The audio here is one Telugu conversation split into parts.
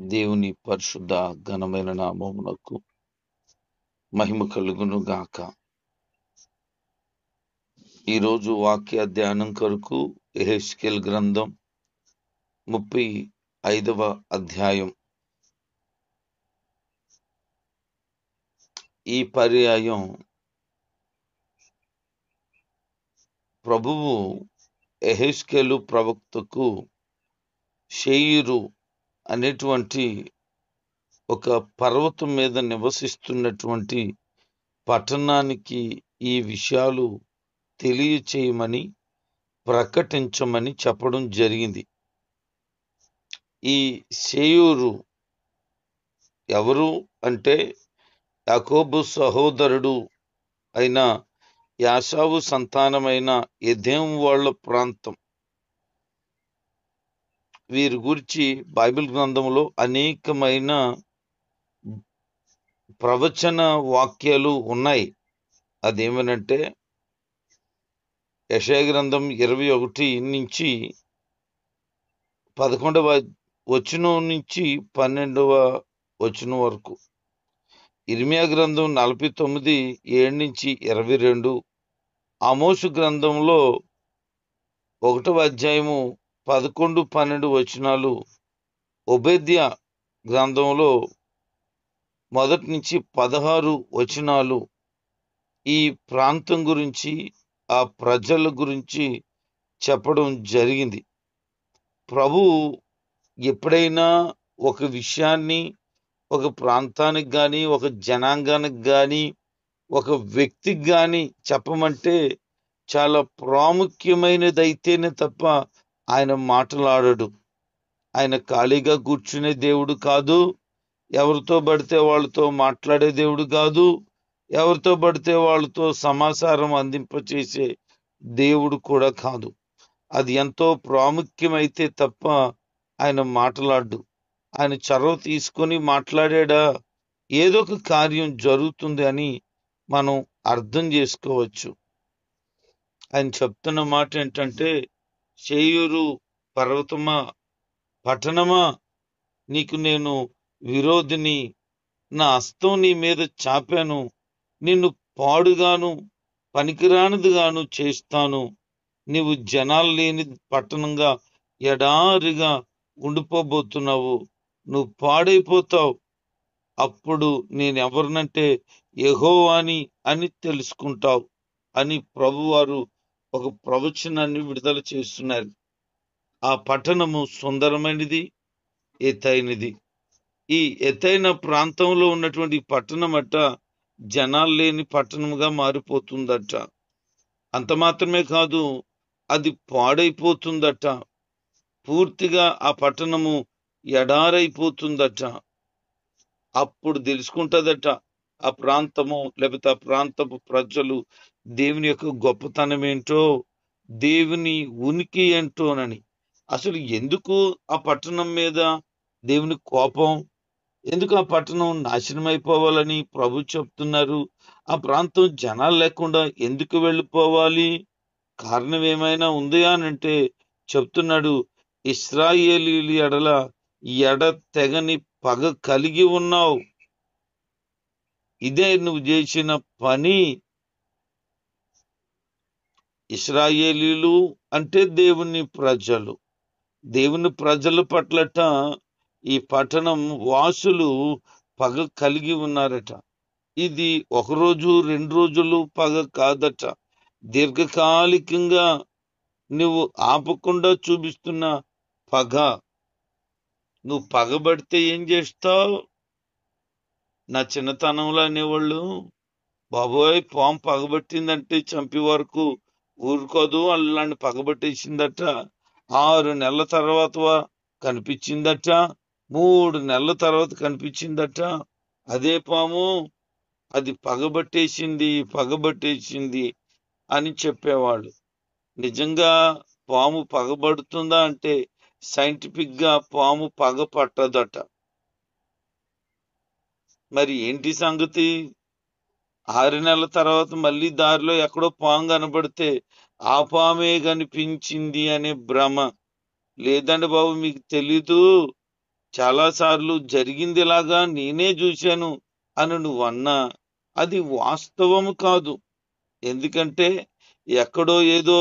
దేవుని పరిశుద్ధ ఘనమైన నామమునకు మహిమ కలుగును గాక. ఈరోజు వాక్య ధ్యానం కొరకు యెహెజ్కేలు గ్రంథం 35వ అధ్యాయం. ఈ పర్యాయం ప్రభువు యెహెజ్కేలు ప్రవక్తకు షేయీరు అనేటువంటి ఒక పర్వతం మీద నివసిస్తున్నటువంటి పట్టణానికి ఈ విషయాలు తెలియచేయమని ప్రకటించమని చెప్పడం జరిగింది. ఈ షేయీరు ఎవరు అంటే యాకోబు సహోదరుడు అయిన యాషావు సంతానమైన ఎదోం వాళ్ళ ప్రాంతం. వీరి గురించి బైబిల్ గ్రంథంలో అనేకమైన ప్రవచన వాక్యాలు ఉన్నాయి. అదేమనంటే యెషయా గ్రంథం 21 నుంచి 11వ వచనం నుంచి 12వ వచనం వరకు, ఇర్మియా గ్రంథం 49 7 నుంచి 22, ఆమోసు గ్రంథంలో 1వ అధ్యాయము 11 12 వచనాలు, ఓబేద్యా గ్రంథంలో 1 నుంచి 16 వచనాలు ఈ ప్రాంతం గురించి, ఆ ప్రజల గురించి చెప్పడం జరిగింది. ప్రభు ఎప్పుడైనా ఒక విషయాన్ని ఒక ప్రాంతానికి కానీ, ఒక జనాంగానికి కానీ, ఒక వ్యక్తికి కానీ చెప్పమంటే చాలా ప్రాముఖ్యమైనదైతేనే తప్ప ఆయన మాట్లాడడు. ఆయన ఖాళీగా కూర్చునే దేవుడు కాదు. ఎవరితో పడితే వాళ్ళతో మాట్లాడే దేవుడు కాదు. ఎవరితో పడితే వాళ్ళతో సమాచారం అందింపచేసే దేవుడు కూడా కాదు. అది ఎంతో ప్రాముఖ్యమైతే తప్ప ఆయన మాట్లాడు. ఆయన చొరవ తీసుకొని మాట్లాడా ఏదో ఒక కార్యం జరుగుతుంది అని మనం అర్థం చేసుకోవచ్చు. ఆయన చెప్తున్న మాట ఏంటంటే, షేయీరు పర్వతమా, పట్టణమా, నీకు నేను విరోధిని, నా హస్తం నీ మీద చాపాను, నిన్ను పాడుగాను పనికిరానిదిగాను చేస్తాను. నీవు జనాలు లేని పట్టణంగా ఎడారిగా ఉండిపోబోతున్నావు. నువ్వు పాడైపోతావు. అప్పుడు నేనెవరినంటే యెహోవాని అని తెలుసుకుంటావు అని ప్రభువారు ఒక ప్రవచనాన్ని విడుదల చేస్తున్నారు. ఆ పట్టణము సుందరమైనది, ఎత్తైనది. ఈ ఎత్తైన ప్రాంతంలో ఉన్నటువంటి పట్టణం అట్ట జనాలు లేని పట్టణంగా మారిపోతుందట. అంత మాత్రమే కాదు, అది పాడైపోతుందట. పూర్తిగా ఆ పట్టణము ఎడారైపోతుందట. అప్పుడు తెలుసుకుంటదట ఆ ప్రాంతము, లేకపోతే ఆ ప్రాంతపు ప్రజలు దేవుని యొక్క గొప్పతనం ఏంటో, దేవుని ఉనికి ఏంటోనని. అసలు ఎందుకు ఆ పట్టణం మీద దేవుని కోపం, ఎందుకు ఆ పట్టణం నాశనం అయిపోవాలని ప్రభు చెప్తున్నారు? ఆ ప్రాంతం జనాలు లేకుండా ఎందుకు వెళ్ళిపోవాలి? కారణం ఏమైనా ఉంది అనంటే చెప్తున్నాడు, ఇశ్రాయేలీయుల ఎడల ఎడతెగని పగ కలిగి ఉన్నావు. ఇదే నువ్వు చేసిన పని. ఇశ్రాయేలీయులు అంటే దేవుని ప్రజలు. దేవుని ప్రజల పట్లట ఈ పట్టణం వాసులు పగ కలిగి ఉన్నారట. ఇది ఒకరోజు 2 రోజులు పగ కాదట. దీర్ఘకాలికంగా నువ్వు ఆపకుండా చూపిస్తున్న పగ. నువ్వు పగబడితే ఏం చేస్తావు? నా చిన్నతనంలో అనేవాళ్ళు, బాబోయ్ పాము పగబట్టిందంటే చంపి వరకు ఊరుకోదు, అలాంటి పగబట్టేసిందట. 6 నెలల తర్వాత కనిపించిందట. 3 నెలల తర్వాత కనిపించిందట. అదే పాము, అది పగబట్టేసింది అని చెప్పేవాళ్ళు. నిజంగా పాము పగబడుతుందా అంటే సైంటిఫిక్ గా పాము పగ పట్టదట. మరి ఏంటి సంగతి? 6 నెలల తర్వాత మళ్ళీ దారిలో ఎక్కడో పాము కనబడితే ఆ పామే కనిపించింది అనే భ్రమ. లేదండి బాబు, మీకు తెలీదు, చాలాసార్లు జరిగిందిలాగా నేనే చూశాను అని నువ్వు అన్నా అది వాస్తవము కాదు. ఎందుకంటే ఎక్కడో ఏదో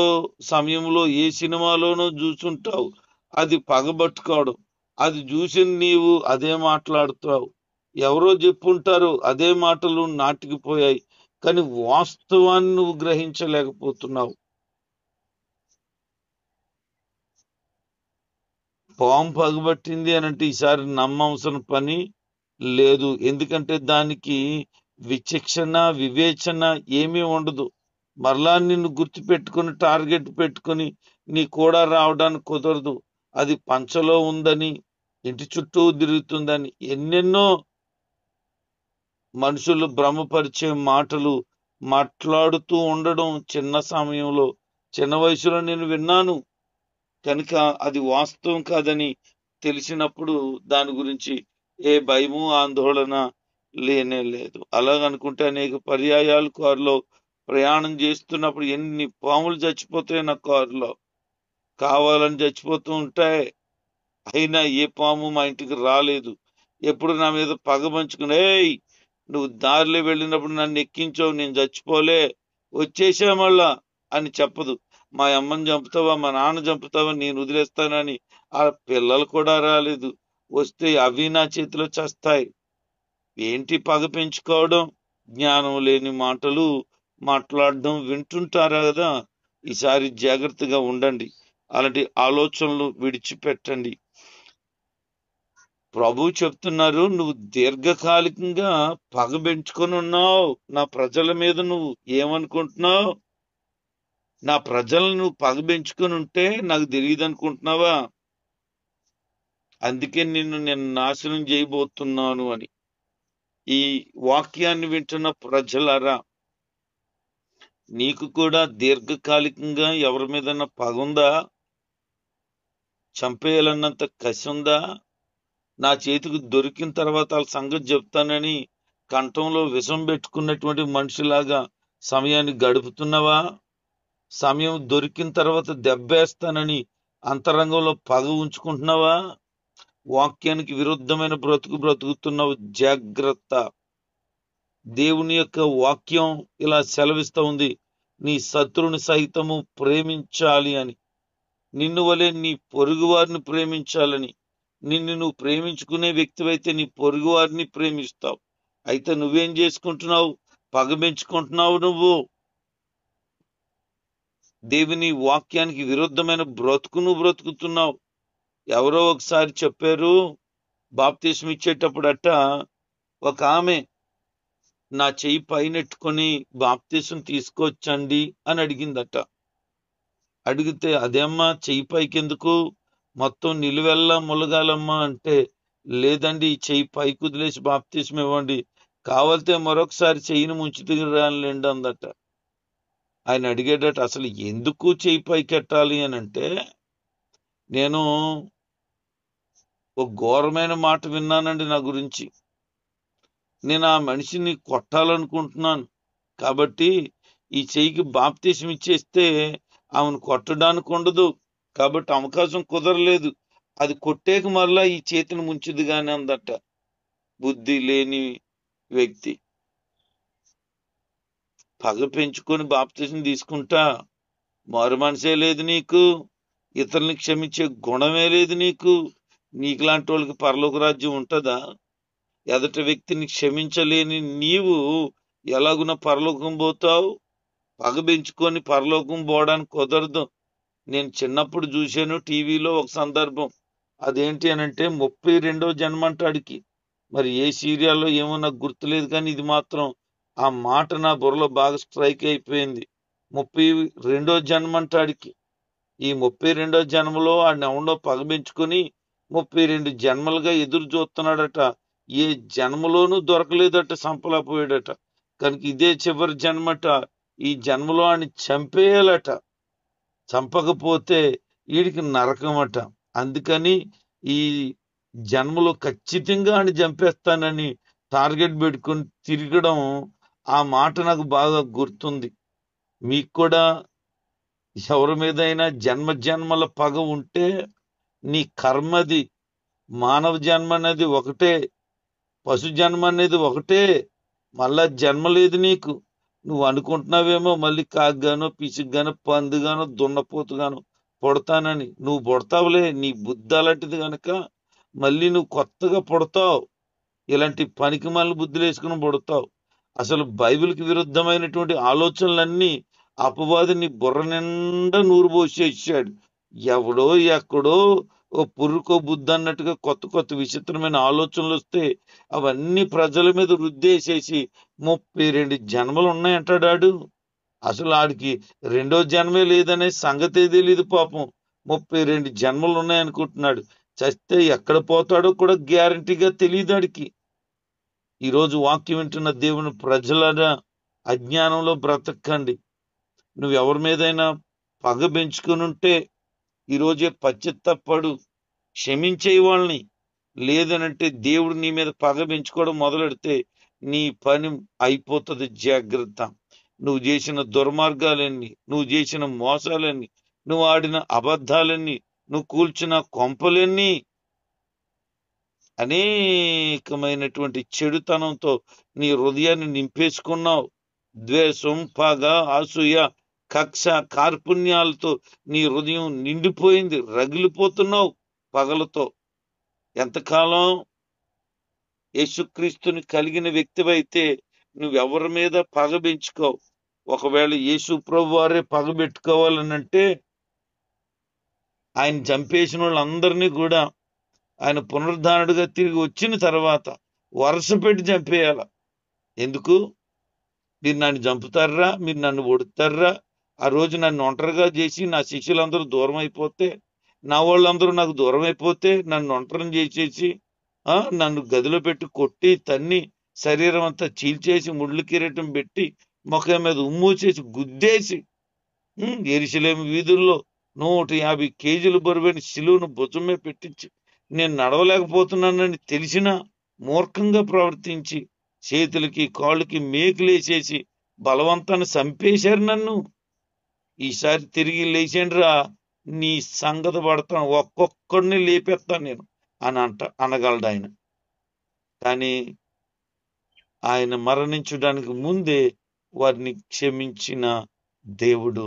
సమయంలో ఏ సినిమాలోనో చూసుంటావు. అది పగబట్టుకోవడం. అది చూసి నీవు అదే మాట్లాడుతావు. ఎవరో చెప్పుంటారు అదే మాటలు నాటికిపోయాయి. కానీ వాస్తవాన్ని నువ్వు గ్రహించలేకపోతున్నావు. పాము పగబట్టింది అనంటే ఈసారి నమ్మవలసిన పని లేదు. ఎందుకంటే దానికి విచక్షణ, వివేచన ఏమీ ఉండదు. మరలా నిన్ను గుర్తుపెట్టుకుని టార్గెట్ పెట్టుకుని నీ కూడా రావడానికి కుదరదు. అది పంచలో ఉందని, ఇంటి చుట్టూ తిరుగుతుందని ఎన్నెన్నో మనుషులు భ్రమపరిచే మాటలు మాట్లాడుతూ ఉండడం చిన్న సమయంలో, చిన్న వయసులో నేను విన్నాను. కనుక అది వాస్తవం కాదని తెలిసినప్పుడు దాని గురించి ఏ భయము, ఆందోళన లేనే లేదు. అలాగనుకుంటే అనేక పర్యాయాలు కారులో ప్రయాణం చేస్తున్నప్పుడు ఎన్ని పాములు చచ్చిపోతాయి నా కారులో. కావాలని చచ్చిపోతూ ఉంటాయి. అయినా ఏ పాము మా ఇంటికి రాలేదు. ఎప్పుడు నా మీద పగ పంచుకుని, ఏయ్ నువ్వు దారిలో వెళ్ళినప్పుడు నన్ను ఎక్కించావు, నేను చచ్చిపోలే, వచ్చేసా మళ్ళా అని చెప్పదు. మా అమ్మని చంపుతావా, మా నాన్న చంపుతావా, నేను వదిలేస్తానని. ఆ పిల్లలు కూడా రాలేదు. వస్తే అవి నా చేతిలో చస్తాయి. ఏంటి పగ పెంచుకోవడం? జ్ఞానం లేని మాటలు మాట్లాడడం వింటుంటారా కదా. ఈసారి జాగ్రత్తగా ఉండండి. అలాంటి ఆలోచనలు విడిచిపెట్టండి. ప్రభు చెప్తున్నారు, నువ్వు దీర్ఘకాలికంగా పగ పెంచుకొని ఉన్నావు నా ప్రజల మీద. నువ్వు ఏమనుకుంటున్నావు? నా ప్రజలను నువ్వు పగ పెంచుకొని ఉంటే నాకు తెలియదు అనుకుంటున్నావా? అందుకే నేను నాశనం చేయబోతున్నాను అని. ఈ వాక్యాన్ని వింటున్న ప్రజలారా, నీకు కూడా దీర్ఘకాలికంగా ఎవరి మీదన్నా పగ ఉందా? చంపేయాలన్నంత కసి ఉందా? నా చేతికి దొరికిన తర్వాత వాళ్ళ సంగతి చెప్తానని కంఠంలో విషం పెట్టుకున్నటువంటి మనిషిలాగా సమయాన్ని గడుపుతున్నావా? సమయం దొరికిన తర్వాత దెబ్బేస్తానని అంతరంగంలో పగ ఉంచుకుంటున్నావా? వాక్యానికి విరుద్ధమైన బ్రతుకుతున్నావు. జాగ్రత్త. దేవుని యొక్క వాక్యం ఇలా సెలవిస్తూ ఉంది, నీ శత్రువుని సైతము ప్రేమించాలి అని. నిన్ను వలె నీ పొరుగు వారిని ప్రేమించాలని. నిన్ను నువ్వు ప్రేమించుకునే వ్యక్తివైతే నీ పొరుగు వారిని ప్రేమిస్తావు. అయితే నువ్వేం చేసుకుంటున్నావు? పగ పెంచుకుంటున్నావు. నువ్వు దేవుని వాక్యానికి విరుద్ధమైన బ్రతుకును బ్రతుకుతున్నావు. ఎవరో ఒకసారి చెప్పారు, బాప్తిస్మ ఇచ్చేటప్పుడట ఒక ఆమె నా చెయ్యి పైనెట్టుకొని బాప్తిస్మ తీసుకొచ్చండి అని అడిగిందట. అడిగితే అదేమ్మా చెయ్యి పైకెందుకు, మొత్తం నిలువెల్లా ములగాలమ్మా అంటే, లేదండి ఈ చెయ్యి పైకి వదిలేసి బాప్తిస్మ ఇవ్వండి, కావాలితే మరొకసారి చెయ్యిని ముంచి దిగిరానులేండి అందట. ఆయన అడిగేటట్టు అసలు ఎందుకు చెయ్యి పైకెట్టాలి అని అంటే, నేను ఒక ఘోరమైన మాట విన్నానండి నా గురించి. నేను ఆ మనిషిని కొట్టాలనుకుంటున్నాను. కాబట్టి ఈ చెయ్యికి బాప్తిస్మ ఇచ్చేస్తే ఆమెను కొట్టడానికి ఉండదు. కాబట్టి అవకాశం కుదరలేదు. అది కొట్టేక మరలా ఈ చేతిని ముంచుది గాని అందట. బుద్ధి లేని వ్యక్తి. పగ పెంచుకొని బాప్తిస్మ తీసుకుంటా. మారు మనసే లేదు నీకు. ఇతరుల్ని క్షమించే గుణమే లేదు నీకు. నీకులాంటి వాళ్ళకి పరలోక రాజ్యం ఉంటుందా? ఎదటి వ్యక్తిని క్షమించలేని నీవు ఎలాగున పరలోకం పోతావు? పగ పెంచుకొని పరలోకం పోవడానికి కుదరదు. నేను చిన్నప్పుడు చూశాను టీవీలో ఒక సందర్భం. అదేంటి అనంటే 32వ జన్మంటాడికి. మరి ఏ సీరియాల్లో ఏమో నాకు గుర్తులేదు, కానీ ఇది మాత్రం ఆ మాట నా బుర్రలో బాగా స్ట్రైక్ అయిపోయింది. 32వ జన్మంటాడికి. ఈ 32వ జన్మలో ఆడిని ఎవడో పగ పెంచుకొని 32 జన్మలుగా ఎదురు చూస్తున్నాడట. ఏ జన్మలోనూ దొరకలేదట, సంపలా పోయాడట. కనుక ఇదే చివరి జన్మట. ఈ జన్మలో ఆడిని చంపేయాలట. చంపకపోతే వీడికి నరకమట. అందుకని ఈ జన్మలో ఖచ్చితంగా అని చంపేస్తానని టార్గెట్ పెట్టుకొని తిరగడం, ఆ మాట నాకు బాగా గుర్తుంది. మీకు కూడా ఎవరి మీదైనా జన్మ జన్మల పగ ఉంటే నీ కర్మది. మానవ జన్మ అనేది ఒకటే, పశు జన్మ అనేది ఒకటే. మళ్ళా జన్మ లేదు నీకు. నువ్వు అనుకుంటున్నావేమో మళ్ళీ కాగ్గానో పిసిగ్గానో పందుగానో దున్నపోతుగానో పుడతానని. నువ్వు పుడతావులే, నీ బుద్ధి అలాంటిది గనక మళ్ళీ నువ్వు కొత్తగా పుడతావు. ఇలాంటి పనికిమాలిన బుద్ధులు వేసుకుని పుడతావు. అసలు బైబిల్కి విరుద్ధమైనటువంటి ఆలోచనలన్నీ అపవాది నీ బుర్ర నిండా నూరు పోసేసాడు. ఎవడో ఎక్కడో ఓ పురుకో బుద్ధి అన్నట్టుగా కొత్త కొత్త విచిత్రమైన ఆలోచనలు వస్తే అవన్నీ ప్రజల మీద రుద్దేసేసి 32 జన్మలు ఉన్నాయంటాడాడు. అసలు ఆడికి రెండో జన్మే లేదనే సంగతే తెలీదు పాపం. 32 జన్మలు ఉన్నాయనుకుంటున్నాడు. చస్తే ఎక్కడ పోతాడో కూడా గ్యారంటీగా తెలియదు ఆడికి. ఈరోజు వాక్యం వింటున్న దేవుని ప్రజలరా, అజ్ఞానంలో బ్రతకండి. నువ్వు ఎవరి మీదైనా పగ పెంచుకుని ఉంటే ఈరోజే పశ్చాత్తాపడు, క్షమించే వాళ్ళని. లేదనంటే దేవుడు నీ మీద పగ పెంచుకోవడం మొదలెడితే నీ పని అయిపోతుంది. జాగ్రత్త. నువ్వు చేసిన దుర్మార్గాలన్నీ, నువ్వు చేసిన మోసాలన్నీ, నువ్వు ఆడిన అబద్ధాలన్నీ, నువ్వు కూల్చిన కొంపలన్నీ, అనేకమైనటువంటి చెడుతనంతో నీ హృదయాన్ని నింపేసుకున్నావు. ద్వేషం, పగ, అసూయ, కక్ష, కార్పుణ్యాలతో నీ హృదయం నిండిపోయింది. రగిలిపోతున్నావు పగలతో. ఎంతకాలం యేసుక్రీస్తుని కలిగిన వ్యక్తివైతే నువ్వెవరి మీద పగ పెంచుకోవు. ఒకవేళ యేసు ప్రభు వారే పగ పెట్టుకోవాలనంటే ఆయన చంపేసిన వాళ్ళందరినీ కూడా ఆయన పునరుద్ధానుడిగా తిరిగి వచ్చిన తర్వాత వరుస పెట్టి చంపేయాల. ఎందుకు? మీరు నన్ను చంపుతారా, మీరు నన్ను ఒడుతారా? ఆ రోజు నన్ను ఒంటరిగా చేసి నా శిష్యులందరూ దూరం అయిపోతే, నా వాళ్ళందరూ నాకు దూరం అయిపోతే, నన్ను ఒంటరిని చేసేసి నన్ను గదిలో పెట్టి కొట్టి తన్ని శరీరం అంతా చీల్చేసి ముళ్ళు కిరీటం పెట్టి ముఖం మీద ఉమ్మూచేసి గుద్దేసి యెరూషలేము వీధుల్లో 150 కేజీలు బరువైన శిలువను భుజం మీద పెట్టించి నేను నడవలేకపోతున్నానని తెలిసినా మూర్ఖంగా ప్రవర్తించి చేతులకి కాళ్ళకి మేకులేసేసి బలవంతాన్ని చంపేశారు నన్ను. ఈసారి తిరిగి లేచేండ్రా, నీ సంగతి పడతాను, ఒక్కొక్కడిని లేపేస్తాను నేను అని అనగలడు ఆయన. కానీ ఆయన మరణించడానికి ముందే వారిని క్షమించిన దేవుడు.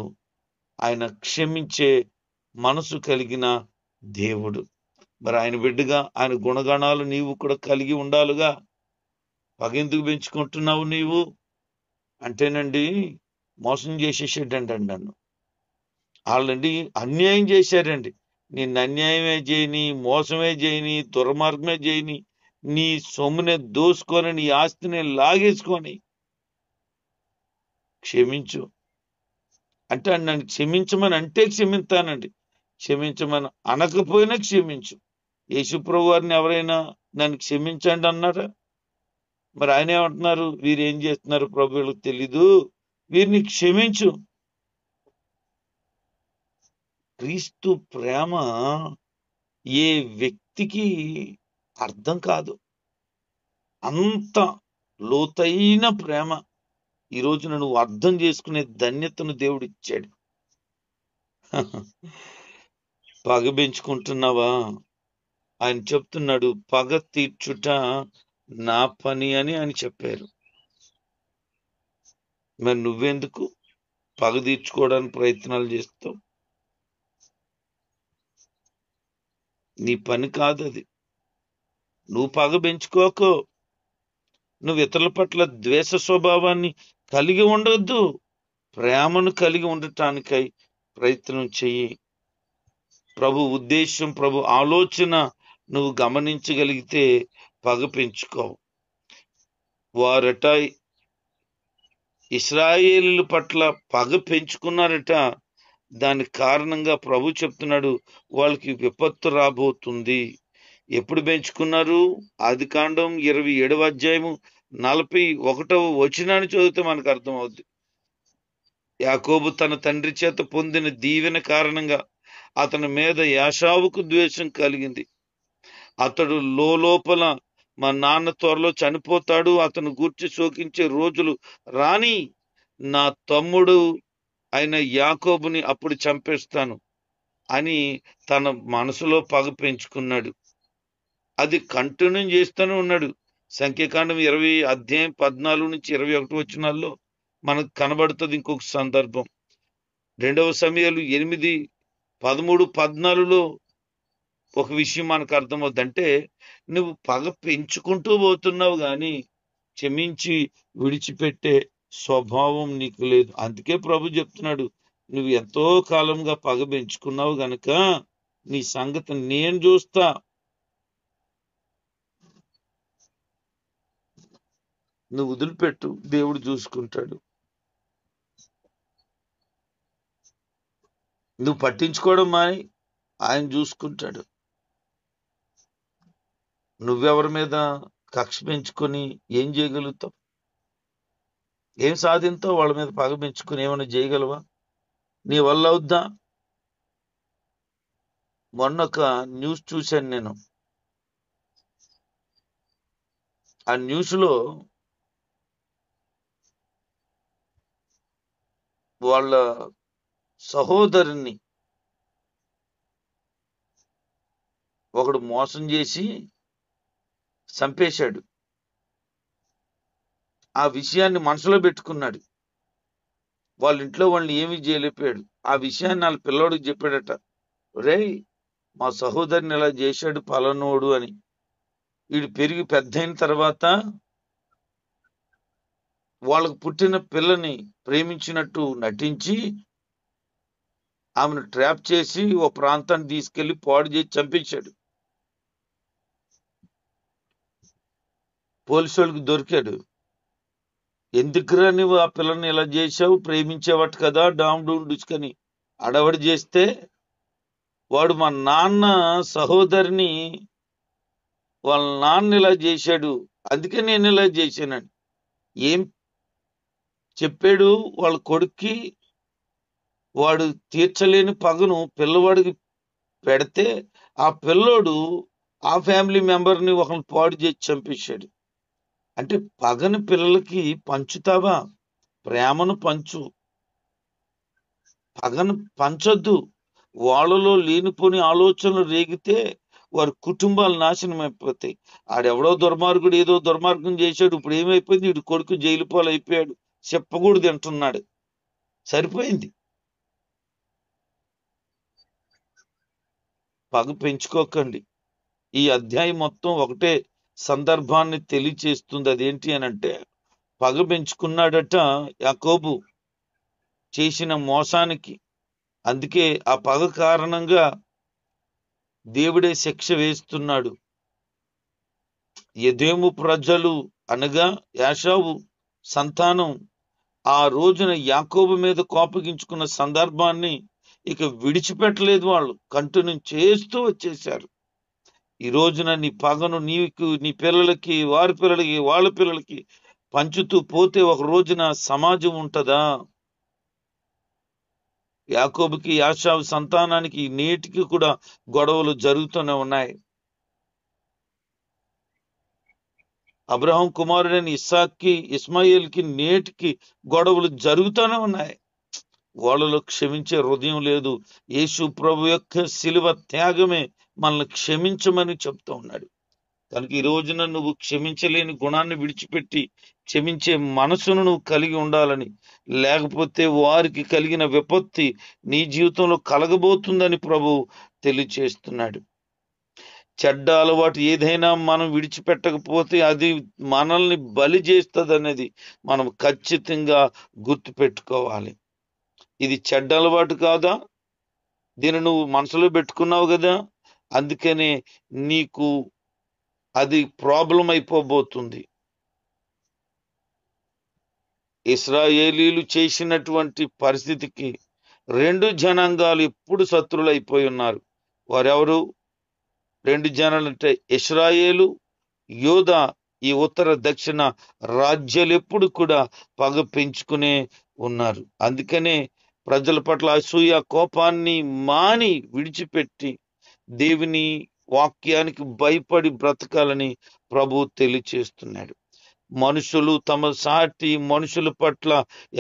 ఆయన క్షమించే మనసు కలిగిన దేవుడు. మరి ఆయన బిడ్డగా ఆయన గుణగణాలు నీవు కూడా కలిగి ఉండాలిగా. పగెందుకు పెంచుకుంటున్నావు నీవు అంటేనండి, మోసం చేసేసాడండి నన్ను. వాళ్ళండి అన్యాయం చేశారండి. నిన్ను అన్యాయమే చేయని, మోసమే చేయని, దుర్మార్గమే చేయని, నీ సొమ్మునే దోసుకొని, నీ ఆస్తిని లాగేసుకొని క్షమించు అంటే నన్ను క్షమించమని అంటే క్షమిస్తానండి. క్షమించమని అనకపోయినా క్షమించు. యేసుప్రభు వారిని ఎవరైనా నన్ను క్షమించండి అన్నారా? మరి ఆయన ఏమంటున్నారు? వీరు ఏం చేస్తున్నారు ప్రభు, వీళ్ళకి తెలీదు, వీరిని క్షమించు. క్రీస్తు ప్రేమ ఏ వ్యక్తికి అర్థం కాదు. అంత లోతైన ప్రేమ ఈ రోజున నువ్వు అర్థం చేసుకునే ధన్యతను దేవుడు ఇచ్చాడు. పగ పెంచుకుంటున్నావా? ఆయన చెప్తున్నాడు, పగ తీర్చుట నా పని అని ఆయన చెప్పారు. మరి నువ్వెందుకు పగ తీర్చుకోవడానికి ప్రయత్నాలు చేస్తావు? నీ పని కాదు అది. నువ్వు పగ పెంచుకోకు. నువ్వు ఇతరుల పట్ల ద్వేష స్వభావాన్ని కలిగి ఉండొద్దు. ప్రేమను కలిగి ఉండటానికై ప్రయత్నం చెయ్యి. ప్రభు ఉద్దేశం, ప్రభు ఆలోచన నువ్వు గమనించగలిగితే పగ పెంచుకోవు. వారట ఇశ్రాయేలీల పట్ల పగ పెంచుకున్నారట. దాని కారణంగా ప్రభు చెప్తున్నాడు, వాళ్ళకి విపత్తు రాబోతుంది. ఎప్పుడు పెంచుకున్నారు? ఆదికాండం 27వ అధ్యాయము 41వ వచనాన్ని చదివితే మనకు అర్థమవుద్ది. యాకోబు తన తండ్రి చేత పొందిన దీవెన కారణంగా అతని మీద యాషావుకు ద్వేషం కలిగింది. అతడు లోపల మా నాన్న త్వరలో చనిపోతాడు, అతను గూర్చి శోకించే రోజులు రాని, నా తమ్ముడు అయిన యాకోబుని అప్పుడు చంపేస్తాను అని తన మనసులో పగ పెంచుకున్నాడు. అది కంటిన్యూ చేస్తూనే ఉన్నాడు. సంఖ్యాకాండం 20 అధ్యాయం 14 నుంచి 21 మనకు కనబడుతుంది ఇంకొక సందర్భం. 2వ సమూయేలు 8:13-14 ఒక విషయం మనకు అర్థమవుద్ది. అంటే నువ్వు పగ పెంచుకుంటూ పోతున్నావు గాని క్షమించి విడిచిపెట్టే స్వభావం నీకు లేదు. అందుకే ప్రభు చెప్తున్నాడు, నువ్వు ఎంతో కాలంగా పగ పెంచుకున్నావు గనక నీ సంగతి నేను చూస్తా. నువ్వు వదిలిపెట్టు, దేవుడు చూసుకుంటాడు. నువ్వు పట్టించుకోవడం మాని, ఆయన చూసుకుంటాడు. నువ్వెవరి మీద కక్ష పెంచుకొని ఏం చేయగలుగుతావు? ఏం సాధింతావు? వాళ్ళ మీద పగ పెంచుకొని ఏమైనా చేయగలవా? నీ వల్ల అవుద్దా? మొన్న ఒక న్యూస్ చూశాను నేను. ఆ న్యూస్ లో వాళ్ళ సహోదరుని ఒకడు మోసం చేసి చంపేశాడు. ఆ విషయాన్ని మనసులో పెట్టుకున్నాడు. వాళ్ళ ఇంట్లో వాళ్ళని ఏమీ చేయలేకపోయాడు. ఆ విషయాన్ని వాళ్ళ పిల్లోడికి చెప్పాడట, రేయ్ మా సహోదరుని ఇలా చేశాడు పలానోడు అని. వీడు పెరిగి పెద్ద అయిన తర్వాత వాళ్ళకు పుట్టిన పిల్లని ప్రేమించినట్టు నటించి ఆమెను ట్రాప్ చేసి ఓ ప్రాంతాన్ని తీసుకెళ్లి పాడు చేసి చంపేశాడు. పోలీసు వాళ్ళకి దొరికాడు. ఎందుకురా నువ్వు ఆ పిల్లని ఇలా చేశావు, ప్రేమించేవాటి కదా డామ్ డూమ్ డుచుకని అడవడి చేస్తే, వాడు మా నాన్న సహోదరిని వాళ్ళ నాన్న ఇలా చేశాడు, అందుకే నేను ఇలా చేశానని ఏం చెప్పాడు వాళ్ళ కొడుక్కి. వాడు తీర్చలేని పగను పిల్లవాడికి పెడితే ఆ పిల్లోడు ఆ ఫ్యామిలీ మెంబర్ని ఒకరిని పాడు చేసి చంపేశాడు. అంటే పగని పిల్లలకి పంచుతావా? ప్రేమను పంచు, పగను పంచొద్దు. వాళ్ళలో లేనిపోని ఆలోచనలు రేగితే వారి కుటుంబాలు నాశనం అయిపోతాయి. ఆడెవడో దుర్మార్గుడు ఏదో దుర్మార్గం చేశాడు, ఇప్పుడు ఏమైపోయింది, వీడు కొడుకు జైలు పాలు అయిపోయాడు, చెప్పకూడదు అంటున్నాడు. సరిపోయింది. పగ పెంచుకోకండి. ఈ అధ్యాయం మొత్తం ఒకటే సందర్భాన్ని తెలియచేస్తుంది. అదేంటి అని అంటే, పగ పెంచుకున్నాడట యాకోబు చేసిన మోసానికి. అందుకే ఆ పగ కారణంగా దేవుడే శిక్ష వేస్తున్నాడు. ఎదోము ప్రజలు అనగా యాషావు సంతానం ఆ రోజున యాకోబు మీద కోపగించుకున్న సందర్భాన్ని ఇక విడిచిపెట్టలేదు. వాళ్ళు కంటిన్యూ చేస్తూ వచ్చేశారు. ఈ రోజున నీ పగను నీకు, నీ పిల్లలకి, వారి పిల్లలకి, వాళ్ళ పిల్లలకి పంచుతూ పోతే ఒక రోజున సమాజం ఉంటదా? యాకోబుకి యాషావు సంతానానికి నేటికి కూడా గొడవలు జరుగుతూనే ఉన్నాయి. అబ్రహాం కుమారుడైన ఇస్సాక్కి, ఇస్మాయిల్కి నేటికి గొడవలు జరుగుతూనే ఉన్నాయి. వాళ్ళలో క్షమించే హృదయం లేదు. యేసు ప్రభు యొక్క శిలువ త్యాగమే మనల్ని క్షమించమని చెప్తూ ఉన్నాడు. కనుక ఈ రోజున నువ్వు క్షమించలేని గుణాన్ని విడిచిపెట్టి క్షమించే మనసును నువ్వు కలిగి ఉండాలని, లేకపోతే వారికి కలిగిన విపత్తి నీ జీవితంలో కలగబోతుందని ప్రభు తెలియచేస్తున్నాడు. చెడ్డ అలవాటు ఏదైనా మనం విడిచిపెట్టకపోతే అది మనల్ని బలి చేస్తుంది అనేది మనం ఖచ్చితంగా గుర్తుపెట్టుకోవాలి. ఇది చెడ్డ అలవాటు కాదా? దీన్ని నువ్వు మనసులో పెట్టుకున్నావు కదా, అందుకనే నీకు అది ప్రాబ్లం అయిపోబోతుంది. ఇశ్రాయేలీలు చేసినటువంటి పరిస్థితికి 2 జనాంగాలు ఎప్పుడు శత్రువులు అయిపోయి ఉన్నారు. వారెవరు? 2 జనాలు అంటే ఇశ్రాయేలు, యోధా. ఈ ఉత్తర దక్షిణ రాజ్యాలు ఎప్పుడు కూడా పగ పెంచుకునే ఉన్నారు. అందుకనే ప్రజల పట్ల అసూయ కోపాన్ని మాని విడిచిపెట్టి దేవుని వాక్యానికి భయపడి బ్రతకాలని ప్రభు తెలియచేస్తున్నాడు. మనుషులు తమ సాటి మనుషుల పట్ల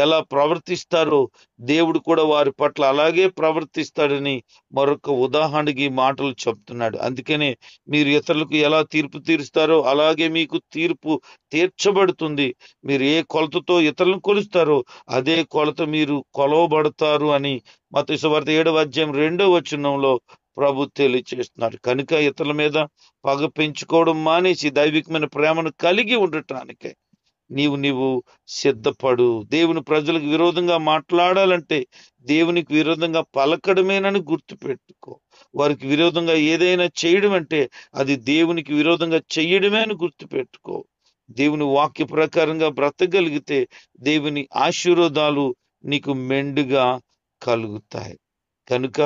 ఎలా ప్రవర్తిస్తారో దేవుడు కూడా వారి పట్ల అలాగే ప్రవర్తిస్తాడని మరొక ఉదాహరణకి ఈ మాటలు చెప్తున్నాడు. అందుకనే మీరు ఇతరులకు ఎలా తీర్పు తీరుస్తారో అలాగే మీకు తీర్పు తీర్చబడుతుంది. మీరు ఏ కొలతతో ఇతరులను కొలుస్తారో అదే కొలత మీరు కొలవబడతారు అని మత్తయి సువార్త 7వ అధ్యాయం 2వ వచనంలో ప్రభు తెలియచేస్తున్నారు. కనుక ఇతరుల మీద పగ పెంచుకోవడం మానేసి దైవికమైన ప్రేమను కలిగి ఉండటానికే నీవు సిద్ధపడు. దేవుని ప్రజలకు విరోధంగా మాట్లాడాలంటే దేవునికి విరోధంగా పలకడమేనని గుర్తుపెట్టుకో. వారికి విరోధంగా ఏదైనా చేయడం అంటే అది దేవునికి విరోధంగా చెయ్యడమే అని గుర్తుపెట్టుకో. దేవుని వాక్య ప్రకారంగా బ్రతకగలిగితే దేవుని ఆశీర్వాదాలు నీకు మెండుగా కలుగుతాయి. కనుక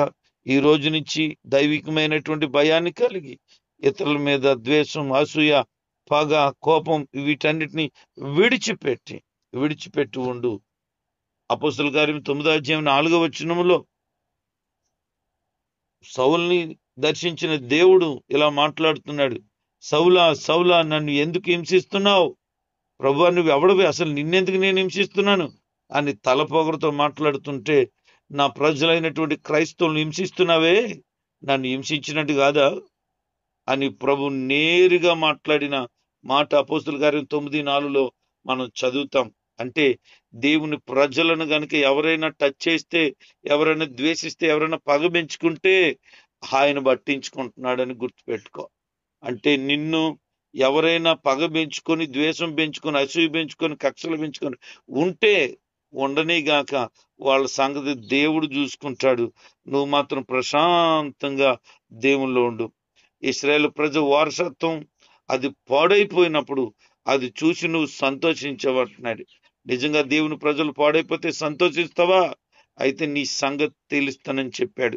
ఈ రోజు నుంచి దైవికమైనటువంటి భయాన్ని కలిగి ఇతరుల మీద ద్వేషం, అసూయ, పగ, కోపం వీటన్నిటిని విడిచిపెట్టి ఉండు. అపోస్తలుల కార్యం 9వ అధ్యాయం 4వ వచనములో సౌలుని దర్శించిన దేవుడు ఇలా మాట్లాడుతున్నాడు. సౌలా సౌలా, నన్ను ఎందుకు హింసిస్తున్నావు? ప్రభువా, నువ్వు ఎవడవి? అసలు నిన్నెందుకు నేను హింసిస్తున్నాను అని తలపొగరుతో మాట్లాడుతుంటే, నా ప్రజలైనటువంటి క్రైస్తవులను హింసిస్తున్నావే, నన్ను హింసించినట్టు కాదా అని ప్రభు నేరుగా మాట్లాడిన మాట అపోస్తలుల కార్యం 9:4లో మనం చదువుతాం. అంటే దేవుని ప్రజలను గనుక ఎవరైనా టచ్ చేస్తే, ఎవరైనా ద్వేషిస్తే, ఎవరైనా పగ పెంచుకుంటే ఆయన పట్టించుకుంటున్నాడని గుర్తుపెట్టుకో. అంటే నిన్ను ఎవరైనా పగ పెంచుకొని, ద్వేషం పెంచుకొని, అసూయ పెంచుకొని, కక్షలు పెంచుకొని ఉంటే ఉండనే గాక, వాళ్ళ సంగతి దేవుడు చూసుకుంటాడు. నువ్వు మాత్రం ప్రశాంతంగా దేవుల్లో ఉండు. ఇశ్రాయేలు ప్రజ వారసత్వం అది పాడైపోయినప్పుడు అది చూసి నువ్వు సంతోషించబడుతున్నాడు. నిజంగా దేవుని ప్రజలు పాడైపోతే సంతోషిస్తావా? అయితే నీ సంగతి తెలుస్తానని చెప్పాడు.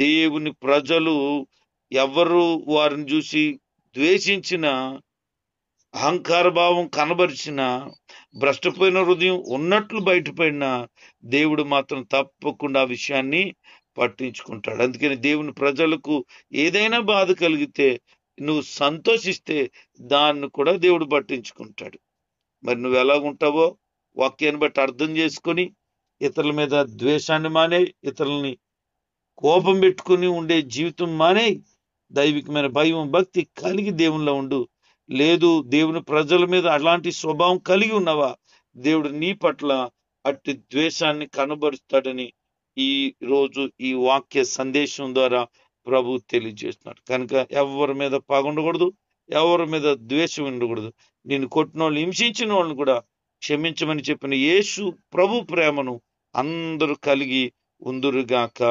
దేవుని ప్రజలు ఎవరు వారిని చూసి ద్వేషించిన, అహంకార భావం కనబరిచిన, భ్రష్టపోయిన హృదయం ఉన్నట్లు బయటపడిన దేవుడు మాత్రం తప్పకుండా ఆ విషయాన్ని పట్టించుకుంటాడు. అందుకని దేవుని ప్రజలకు ఏదైనా బాధ కలిగితే నువ్వు సంతోషిస్తే దాన్ని కూడా దేవుడు పట్టించుకుంటాడు. మరి నువ్వు ఎలాగుంటావో వాక్యాన్ని బట్టి అర్థం చేసుకొని ఇతరుల మీద ద్వేషాన్ని మానే, ఇతరులని కోపం పెట్టుకుని ఉండే జీవితం మానే, దైవికమైన భయం, భక్తి కలిగి దేవునిలో ఉండు. లేదు దేవుని ప్రజల మీద అలాంటి స్వభావం కలిగి ఉన్నవా, దేవుడు నీ పట్ల అట్టి ద్వేషాన్ని కనబరుస్తాడని ఈ రోజు ఈ వాక్య సందేశం ద్వారా ప్రభు తెలియజేస్తున్నాడు. కనుక ఎవరి మీద పగ ఉండకూడదు, ఎవరి మీద ద్వేషం ఉండకూడదు. నేను కొట్టిన వాళ్ళు, హింసించిన వాళ్ళని కూడా క్షమించమని చెప్పిన యేసు ప్రభు ప్రేమను అందరూ కలిగి ఉందురుగాక.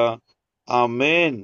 ఆమేన్.